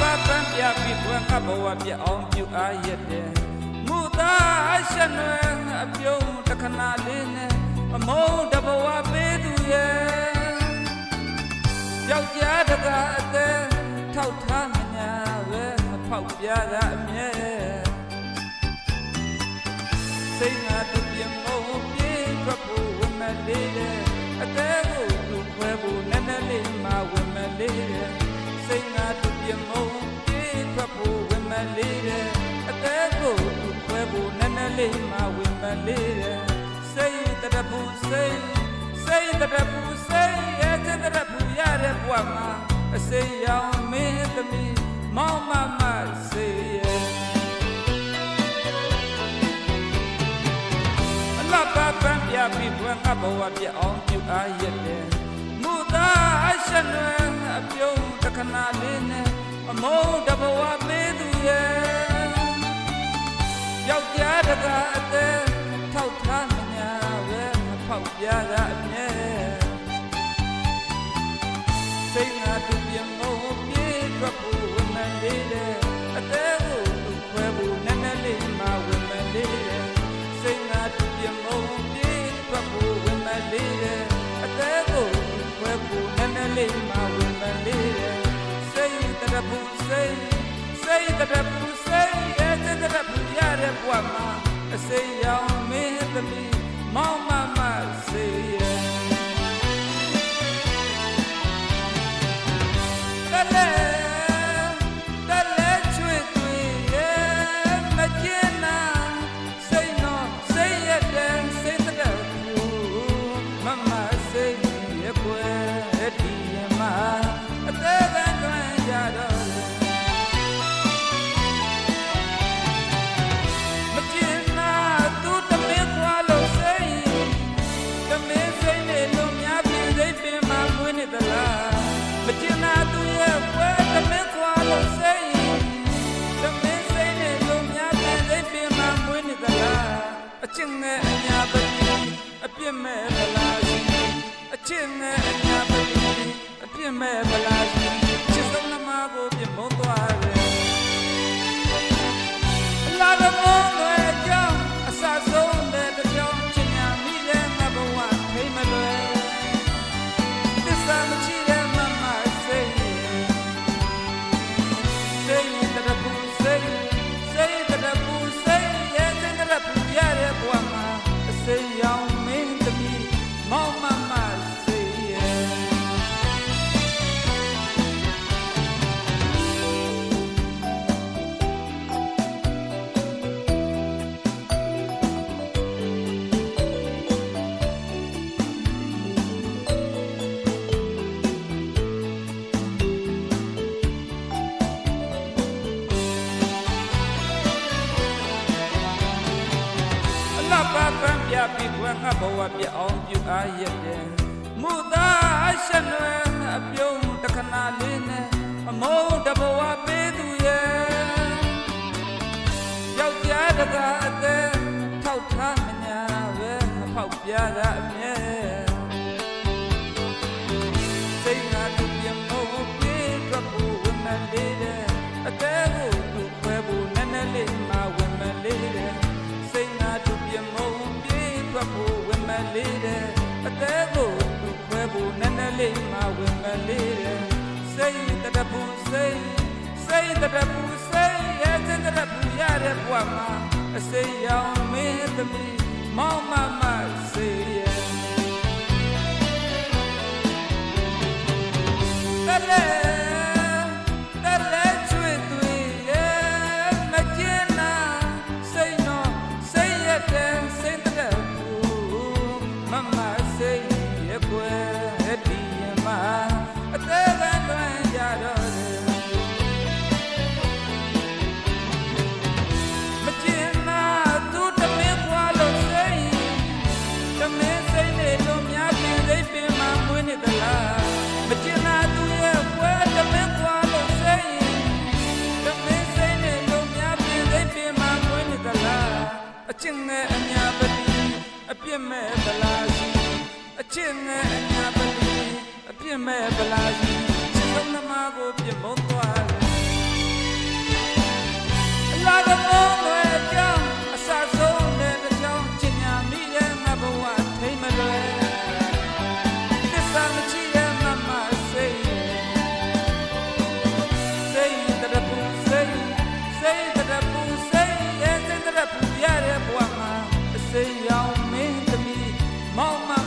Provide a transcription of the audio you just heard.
ပါပန်းပြပြီးဘွယ်ငါဘဝပြအောင်ပြုအားရတဲ့မူသားရှနွယ်အပြုံးတခဏလေးနဲ့အမုန်းတဘဝပေးသူရဲ့ယောက်ျားတကအသက်ထောက်ထားမညာပဲဖောက်ပြတာအမြဲစိတ်ငါတူပြမုန်းပြေးထွက်ဖို့ဝမလေးတဲ့အသက်ကိုလူခွဲဖို့နည်းနည်းလေးမှဝမလေးတဲ့စိတ်ငါတူပြမုန်းပြေးထွက်ဖို့ဝမလေးတဲ့အသက်ကိုလူခွဲဖို့နည်းနည်းလေးမှဝမလေးတဲ့စိတ်တရပူစိတ်တရပူစိတ်ရဲ့တရပူရတဲ့ဘဝမှာအစိမ်းရောင်မင်းသမီးမောင်မမစေရဲ့အလပါပန်းပြပြီးဘွယ်ငါဘဝပြအောင်ပြုအားရတဲ့မူသားရှနွယ်အပြုံးတခဏလေးနဲ့အမုန်းတဘဝပေးသူရဲ့ယောက်ျားတကအသက်ထောက်ထားမညာပဲဖောက်ပြတာအမြဲစိတ်ငါတူပြမုန်းပြေးထွက်ဖို့ဝမလေးတဲ့အသက်ကိုလူခွဲဖို့နည်းနည်းလေးမှဝမလေးတဲ့စိတ်ငါတူပြမုန်းပြေးထွက်ဖို့ဝမလေးတဲ့အသက်ကိုလူခွဲဖို့နည်းနည်းလေးမှဝမလေးတဲ့စိတ်တရပူစိတ်တရပူစိတ်ရဲ့တရပူရတဲ့ဘဝမှာအစိမ်းရောင်မင်းသမီးမောင်မမစေရဲ့တလဲချွေသွေရဲ့မကျင်နာစိတ်နော်စိတ်ရဲ့တဲ့စိတ်တရပူမမစိတ်ရဲ့ကွယ်ဒီမှာအသေးကန်းတွင်ရတော့အချင်းနဲ့အညာပတိအပြစ်မဲ့ဗလာစီအချင်းနဲ့အညာပတိအပြစ်မဲ့ဗလာစီချစ်ဆုံးနှမကိုပြမုန်းသွားတယ်အလားတမောလွယ်ကြောင်းအစဆုံးတဲ့တကြောင်းချင်ညာမိတဲ့ငါဘဝထိမလွယ်သစ္စာမချတဲ့မမစိတ်တရပူစိတ်တရပူစိတ်ရဲ့တရပူရတဲ့ဘဝမှာအစိမ်းရောင်မင်းသမီးမောင်မမစေရဲ့ပါပန်းပြပြီးဘွယ်ငါဘဝပြအောင်ပြုအားရတဲ့မူသားရှနွယ်အပြုံးတခဏလေးနဲ့အမုန်းတဘဝပေးသူရဲ့ယောက်ျားတကအသက်ထောက်ထားမညာပဲဖောက်ပြတာအမြဲစိတ်ငါတူပြမုန်းပြေးထွက်ဖို့ဝမလေးတဲ့အသက်ကိုလူခွဲဖို့နည်းနည်းလေးမှဝမလေးတဲ့စိတ်ငါတူပြမုန်းပြေးထွက်ဖို့ဝမလေးတဲ့အသက်ကိုလူခွဲဖို့နည်းနည်းလေးမှဝမလေးတဲ့စိတ်တရပူစိတ်တရပူစိတ်ရဲ့တရပူရတဲ့ဘဝမှာအစိမ်းရောင်မင်းသမီးမောင်မမစေရဲ့တလဲချွေသွေရဲ့မကျင်နာစိတ်နော်စိတ်ရဲ့တဲ့စိတ်တရပူမမစိတ်ရဲ့ကွယ်ဒီမှာအသေးကန်းတွင်ရတော့အချင်းနဲ့အညာပတိအပြစ်မဲ့ဗလာစီအချင်းနဲ့အညာပတိအပြစ်မဲ့ဗလာစီချစ်ဆုံးနှမကိုပြမုန်းသွားတယ် မောင်မ